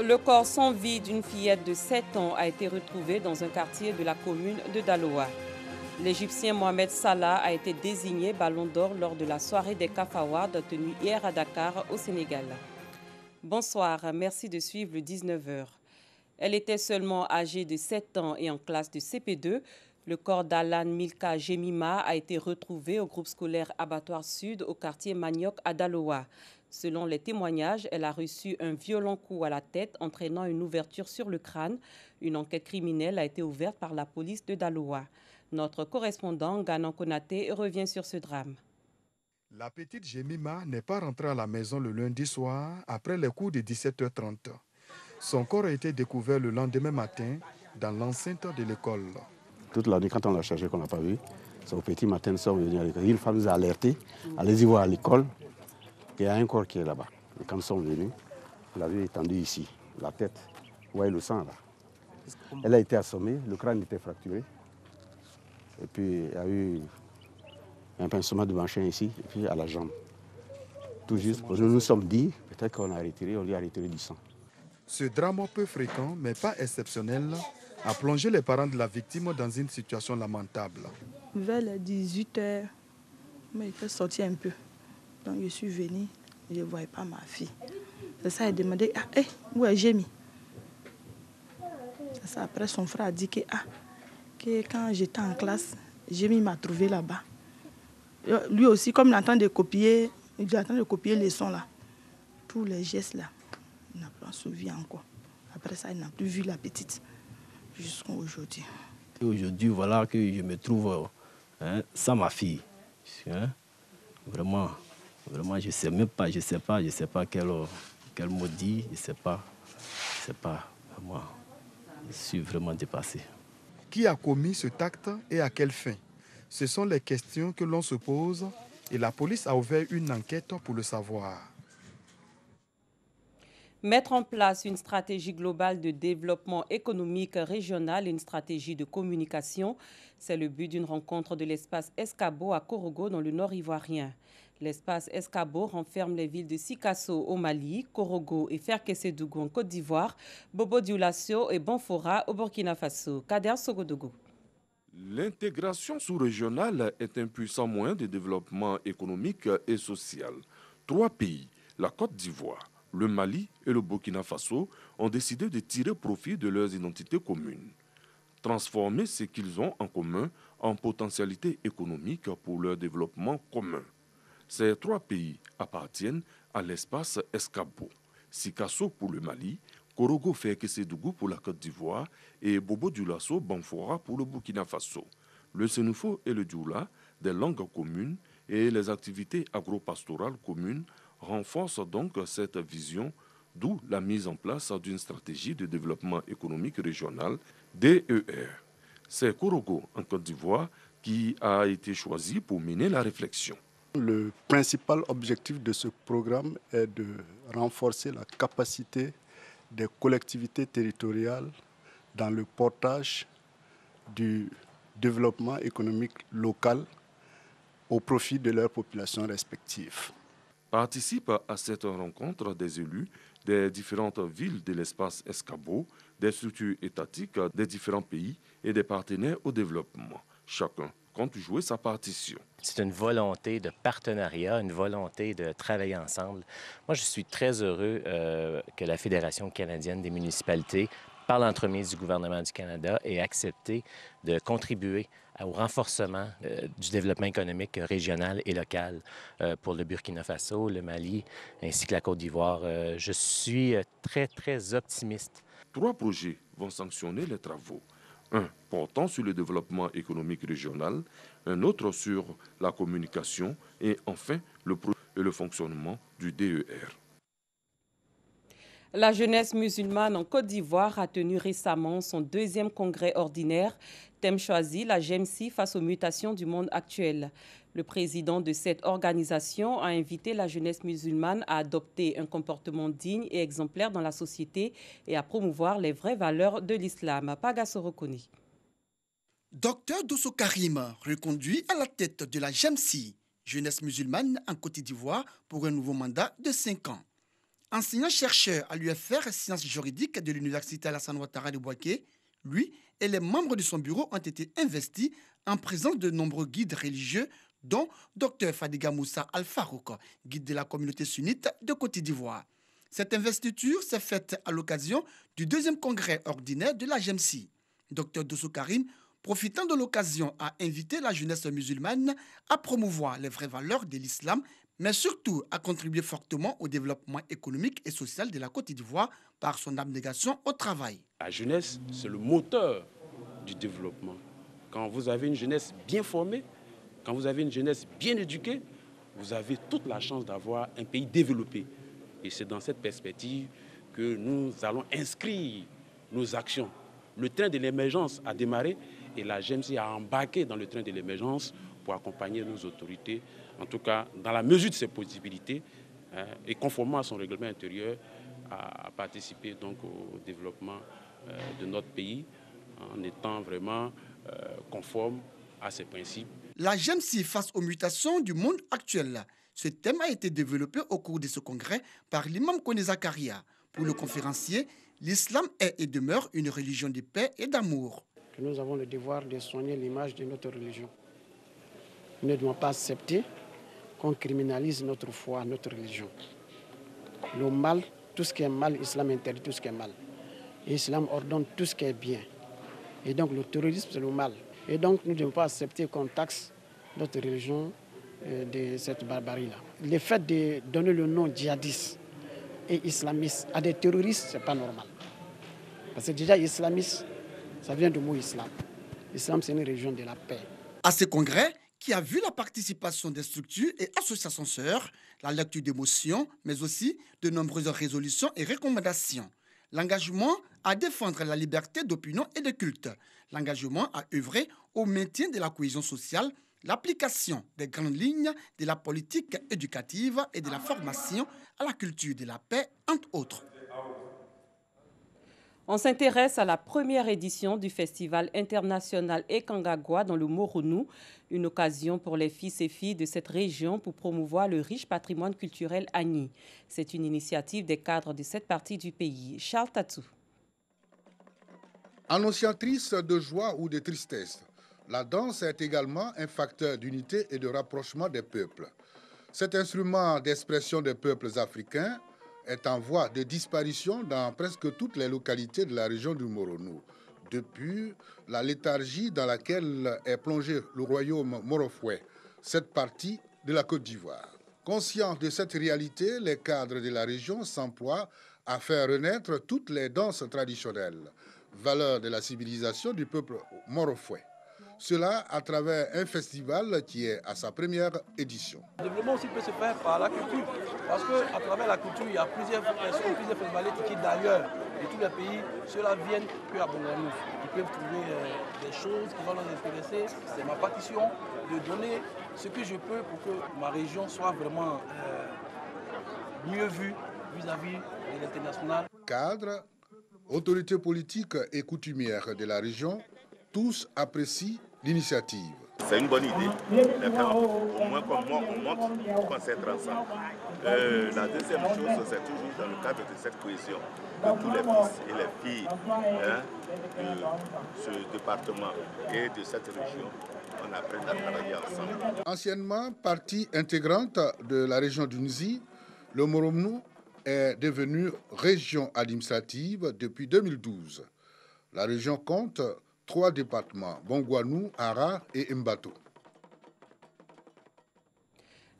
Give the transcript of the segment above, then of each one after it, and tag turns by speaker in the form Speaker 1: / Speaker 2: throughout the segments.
Speaker 1: Le corps sans vie d'une fillette de 7 ans a été retrouvé dans un quartier de la commune de Daloa. L'Égyptien Mohamed Salah a été désigné Ballon d'Or lors de la soirée des CAF Awards tenue hier à Dakar, au Sénégal. Bonsoir, merci de suivre le 19h. Elle était seulement âgée de 7 ans et en classe de CP2. Le corps d'Alan Milka Jemima a été retrouvé au groupe scolaire Abattoir Sud au quartier Manioc à Daloa. Selon les témoignages, elle a reçu un violent coup à la tête entraînant une ouverture sur le crâne. Une enquête criminelle a été ouverte par la police de Daloa. Notre correspondant Ganan Konaté revient sur ce drame.
Speaker 2: La petite Jemima n'est pas rentrée à la maison le lundi soir après les coups de 17h30. Son corps a été découvert le lendemain matin dans l'enceinte de l'école.
Speaker 3: Toute la nuit, quand on l'a cherché, qu'on n'a pas vu, c'est au petit matin, nous sommes venus à l'école. Une femme nous a alertés, allez-y voir à l'école, qu'il y a un corps qui est là-bas. Et quand nous sommes venus, on l'avait étendu ici, la tête. Vous voyez le sang là. Elle a été assommée, le crâne était fracturé. Et puis il y a eu un pincement de manchon ici, et puis à la jambe. Tout juste, nous nous sommes dit, peut-être qu'on a retiré, on lui a retiré du sang.
Speaker 2: Ce drame peu fréquent, mais pas exceptionnel, a plongé les parents de la victime dans une situation lamentable.
Speaker 4: Vers les 18h, il était sorti un peu. Donc je suis venue, je ne voyais pas ma fille. C'est ça, elle demandait, où est Jémi? C'est ça, après son frère a dit que quand j'étais en classe, Jémi m'a trouvé là-bas. Lui aussi, comme il est en train de copier les sons là, tous les gestes là, il n'a pas souvenir encore. Après ça, il n'a plus vu la petite jusqu'à aujourd'hui.
Speaker 5: Aujourd'hui, voilà que je me trouve sans ma fille. Vraiment, je ne sais même pas, je sais pas quel mot dire, je ne sais pas, vraiment, je suis vraiment dépassé.
Speaker 2: Qui a commis cet acte et à quelle fin? Ce sont les questions que l'on se pose et la police a ouvert une enquête pour le savoir.
Speaker 1: Mettre en place une stratégie globale de développement économique régional et une stratégie de communication, c'est le but d'une rencontre de l'espace Escabo à Korogo dans le nord ivoirien. L'espace Escabo renferme les villes de Sikasso au Mali, Korogo et Ferkessédougou en Côte d'Ivoire, Bobo-Dioulasso et Banfora au Burkina Faso. Kader Sogodogo.
Speaker 6: L'intégration sous-régionale est un puissant moyen de développement économique et social. 3 pays, la Côte d'Ivoire, le Mali et le Burkina Faso, ont décidé de tirer profit de leurs identités communes. Transformer ce qu'ils ont en commun en potentialité économique pour leur développement commun. Ces 3 pays appartiennent à l'espace Escabo, Sikasso pour le Mali, Korogo Ferkessédougou pour la Côte d'Ivoire et Bobo-Dioulasso Banfora pour le Burkina Faso. Le Sénoufo et le Dioula, des langues communes et les activités agro-pastorales communes renforcent donc cette vision, d'où la mise en place d'une stratégie de développement économique régional, DER. C'est Korogo en Côte d'Ivoire qui a été choisi pour mener la réflexion.
Speaker 7: Le principal objectif de ce programme est de renforcer la capacité des collectivités territoriales dans le portage du développement économique local au profit de leurs populations respectives.
Speaker 6: Participent à cette rencontre des élus des différentes villes de l'espace Escabo, des structures étatiques des différents pays et des partenaires au développement. Chacun compte jouer sa partition.
Speaker 8: C'est une volonté de partenariat, une volonté de travailler ensemble. Moi, je suis très heureux que la Fédération canadienne des municipalités, par l'entremise du gouvernement du Canada, ait accepté de contribuer au renforcement du développement économique régional et local pour le Burkina Faso, le Mali, ainsi que la Côte d'Ivoire. Je suis très, très optimiste.
Speaker 6: 3 projets vont sanctionner les travaux. Un portant sur le développement économique régional, un autre sur la communication et enfin le fonctionnement du DER.
Speaker 1: La jeunesse musulmane en Côte d'Ivoire a tenu récemment son 2e congrès ordinaire. Thème choisi, la GEMSI face aux mutations du monde actuel. Le président de cette organisation a invité la jeunesse musulmane à adopter un comportement digne et exemplaire dans la société et à promouvoir les vraies valeurs de l'islam. Paga Sorokoni.
Speaker 9: Docteur Dousso Karim, reconduit à la tête de la GEMSI, jeunesse musulmane en Côte d'Ivoire, pour un nouveau mandat de 5 ans. enseignant-chercheur à l'UFR Sciences juridiques de l'Université Alassane Ouattara de Bouaké, lui et les membres de son bureau ont été investis en présence de nombreux guides religieux, dont Dr Fadiga Moussa Al-Farouk, guide de la communauté sunnite de Côte d'Ivoire. Cette investiture s'est faite à l'occasion du 2e congrès ordinaire de la GEMSI. Dr Dosso Karim, profitant de l'occasion, a invité la jeunesse musulmane à promouvoir les vraies valeurs de l'islam, mais surtout à contribuer fortement au développement économique et social de la Côte d'Ivoire par son abnégation au travail.
Speaker 10: La jeunesse, c'est le moteur du développement. Quand vous avez une jeunesse bien formée, quand vous avez une jeunesse bien éduquée, vous avez toute la chance d'avoir un pays développé. Et c'est dans cette perspective que nous allons inscrire nos actions. Le train de l'émergence a démarré et la GEMSI a embarqué dans le train de l'émergence pour accompagner nos autorités, en tout cas dans la mesure de ses possibilités, et conformément à son règlement intérieur, à participer donc au développement de notre pays en étant vraiment conforme à ces principes.
Speaker 9: La GEMSI face aux mutations du monde actuel. Ce thème a été développé au cours de ce congrès par l'imam Koné Zakaria. Pour le conférencier, l'islam est et demeure une religion de paix et d'amour.
Speaker 11: Nous avons le devoir de soigner l'image de notre religion. Nous ne devons pas accepter qu'on criminalise notre foi, notre religion. Le mal, tout ce qui est mal, l'islam interdit tout ce qui est mal. L'islam ordonne tout ce qui est bien. Et donc le terrorisme, c'est le mal. Et donc nous ne devons pas accepter qu'on taxe notre religion de cette barbarie-là. Le fait de donner le nom djihadiste et islamiste à des terroristes, ce n'est pas normal. Parce que déjà, islamiste, ça vient du mot islam. L'islam, c'est une religion de la paix.
Speaker 9: À ce congrès, qui a vu la participation des structures et associations sœurs, la lecture des motions, mais aussi de nombreuses résolutions et recommandations. L'engagement à défendre la liberté d'opinion et de culte. L'engagement à œuvrer au maintien de la cohésion sociale, l'application des grandes lignes de la politique éducative et de la formation à la culture de la paix, entre autres.
Speaker 1: On s'intéresse à la première édition du Festival international Ekangagwa dans le Moronou, une occasion pour les fils et filles de cette région pour promouvoir le riche patrimoine culturel agni. C'est une initiative des cadres de cette partie du pays. Charles Tatou.
Speaker 12: Annonciatrice de joie ou de tristesse, la danse est également un facteur d'unité et de rapprochement des peuples. Cet instrument d'expression des peuples africains est en voie de disparition dans presque toutes les localités de la région du Moronou, depuis la léthargie dans laquelle est plongé le royaume Morofoué, cette partie de la Côte d'Ivoire. Conscients de cette réalité, les cadres de la région s'emploient à faire renaître toutes les danses traditionnelles, valeurs de la civilisation du peuple Morofoué. Cela à travers un festival qui est à sa première édition.
Speaker 13: Le développement aussi peut se faire par la culture, parce qu'à travers la culture, il y a plusieurs festivaliers qui quittent d'ailleurs de tous les pays. Ceux-là viennent que à Bonganou. Ils peuvent trouver des choses qui vont les intéresser. C'est ma partition de donner ce que je peux pour que ma région soit vraiment mieux vue vis-à-vis de l'international.
Speaker 12: Cadres, autorités politiques et coutumières de la région, tous apprécient l'initiative.
Speaker 14: C'est une bonne idée. Au moins comme moi, on montre qu'on s'aide ensemble. La deuxième chose, c'est toujours dans le cadre de cette cohésion que tous les fils et les filles de ce département et de cette région, on apprend à travailler ensemble.
Speaker 12: Anciennement partie intégrante de la région d'Unzi, le Moronou est devenu région administrative depuis 2012. La région compte 3 départements, Bongouanou, Ara et Mbato.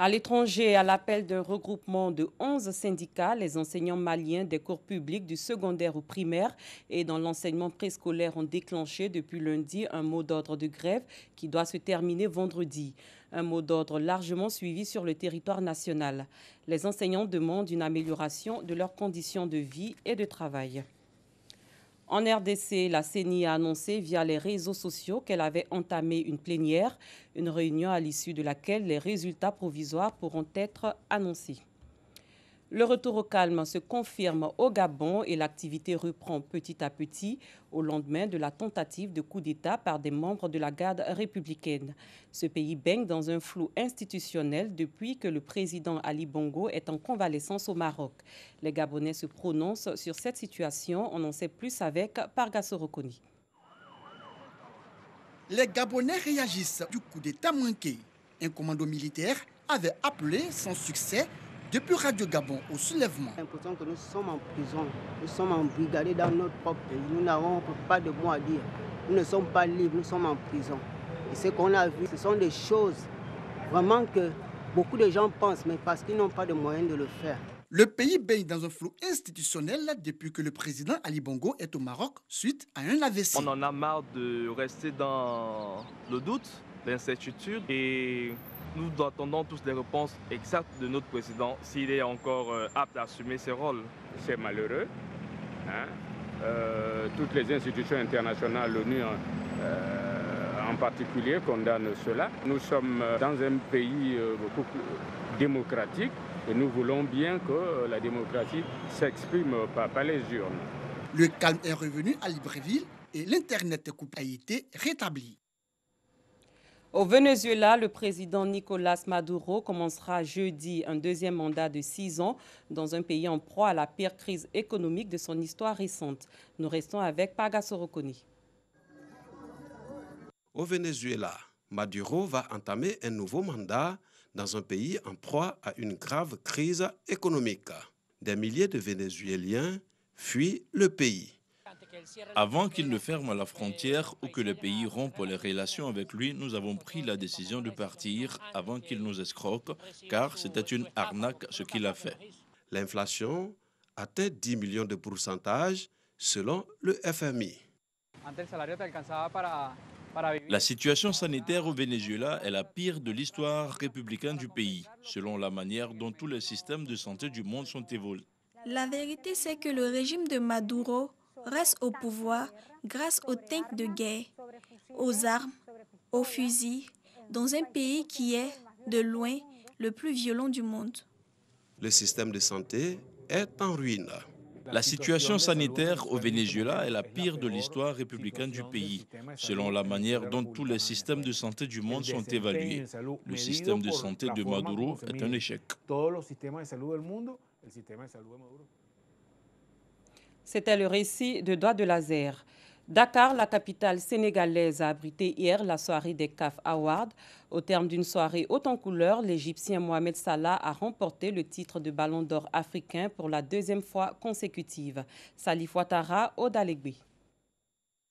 Speaker 1: À l'étranger, à l'appel d'un regroupement de 11 syndicats, les enseignants maliens des cours publics du secondaire ou primaire et dans l'enseignement préscolaire ont déclenché depuis lundi un mot d'ordre de grève qui doit se terminer vendredi. Un mot d'ordre largement suivi sur le territoire national. Les enseignants demandent une amélioration de leurs conditions de vie et de travail. En RDC, la CENI a annoncé via les réseaux sociaux qu'elle avait entamé une plénière, une réunion à l'issue de laquelle les résultats provisoires pourront être annoncés. Le retour au calme se confirme au Gabon et l'activité reprend petit à petit au lendemain de la tentative de coup d'État par des membres de la garde républicaine. Ce pays baigne dans un flou institutionnel depuis que le président Ali Bongo est en convalescence au Maroc. Les Gabonais se prononcent sur cette situation. On en sait plus avec Parga Sorokoni.
Speaker 9: Les Gabonais réagissent du coup d'État manqué. Un commando militaire avait appelé sans succès depuis Radio Gabon au soulèvement.
Speaker 15: J'ai l'impression que nous sommes en prison, nous sommes embrigadés dans notre propre pays, nous n'avons pas de mots à dire. Nous ne sommes pas libres, nous sommes en prison. Et ce qu'on a vu, ce sont des choses vraiment que beaucoup de gens pensent, mais parce qu'ils n'ont pas de moyens de le faire.
Speaker 9: Le pays baigne dans un flou institutionnel depuis que le président Ali Bongo est au Maroc suite à un AVC.
Speaker 16: On en a marre de rester dans le doute, l'incertitude et nous attendons tous des réponses exactes de notre président s'il est encore apte à assumer ses rôles.
Speaker 17: C'est malheureux. Toutes les institutions internationales, l'ONU en particulier, condamnent cela. Nous sommes dans un pays beaucoup plus démocratique et nous voulons bien que la démocratie s'exprime par les urnes.
Speaker 9: Le calme est revenu à Libreville et l'Internet a été rétabli.
Speaker 1: Au Venezuela, le président Nicolás Maduro commencera jeudi un deuxième mandat de 6 ans dans un pays en proie à la pire crise économique de son histoire récente. Nous restons avec Parga Sorokoni.
Speaker 18: Au Venezuela, Maduro va entamer un nouveau mandat dans un pays en proie à une grave crise économique. Des milliers de Vénézuéliens fuient le pays.
Speaker 19: Avant qu'il ne ferme la frontière ou que le pays rompe les relations avec lui, nous avons pris la décision de partir avant qu'il nous escroque, car c'était une arnaque ce qu'il a fait.
Speaker 18: L'inflation atteint 10 millions de pourcentage selon le FMI.
Speaker 19: La situation sanitaire au Venezuela est la pire de l'histoire républicaine du pays, selon la manière dont tous les systèmes de santé du monde sont évolués.
Speaker 20: La vérité, c'est que le régime de Maduro reste au pouvoir grâce aux tanks de guerre, aux armes, aux fusils, dans un pays qui est, de loin, le plus violent du monde.
Speaker 18: Le système de santé est en ruine.
Speaker 19: La situation sanitaire au Venezuela est la pire de l'histoire républicaine du pays, selon la manière dont tous les systèmes de santé du monde sont évalués. Le système de santé de Maduro est un échec.
Speaker 1: C'était le récit de Doigt de Laser. Dakar, la capitale sénégalaise, a abrité hier la soirée des CAF Awards. Au terme d'une soirée haute en couleurs, l'Égyptien Mohamed Salah a remporté le titre de Ballon d'Or africain pour la deuxième fois consécutive. Salif Ouattara, Odalegbe.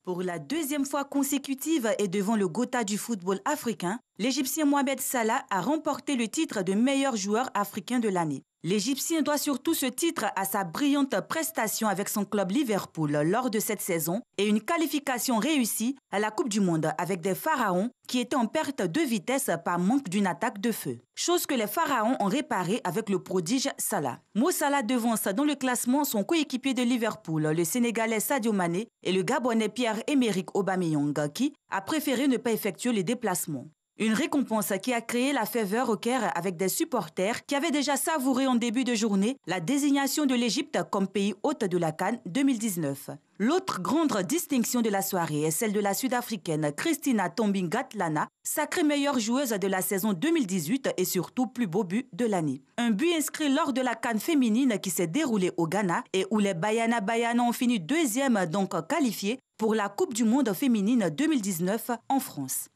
Speaker 21: Pour la deuxième fois consécutive et devant le Gotha du football africain, l'Égyptien Mohamed Salah a remporté le titre de meilleur joueur africain de l'année. L'Égyptien doit surtout ce titre à sa brillante prestation avec son club Liverpool lors de cette saison et une qualification réussie à la Coupe du Monde avec des Pharaons qui étaient en perte de vitesse par manque d'une attaque de feu. Chose que les Pharaons ont réparée avec le prodige Salah. Mo Salah devance dans le classement son coéquipier de Liverpool, le Sénégalais Sadio Mané et le Gabonais Pierre-Emerick Aubameyang qui a préféré ne pas effectuer les déplacements. Une récompense qui a créé la ferveur au Caire avec des supporters qui avaient déjà savouré en début de journée la désignation de l'Égypte comme pays hôte de la CAN 2019. L'autre grande distinction de la soirée est celle de la Sud-Africaine Christina Tombinga-Tlana, sacrée meilleure joueuse de la saison 2018 et surtout plus beau but de l'année. Un but inscrit lors de la CAN féminine qui s'est déroulée au Ghana et où les Bayana ont fini deuxième, donc qualifiés pour la Coupe du Monde féminine 2019 en France.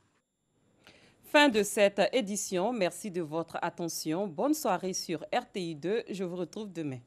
Speaker 1: Fin de cette édition. Merci de votre attention. Bonne soirée sur RTI2. Je vous retrouve demain.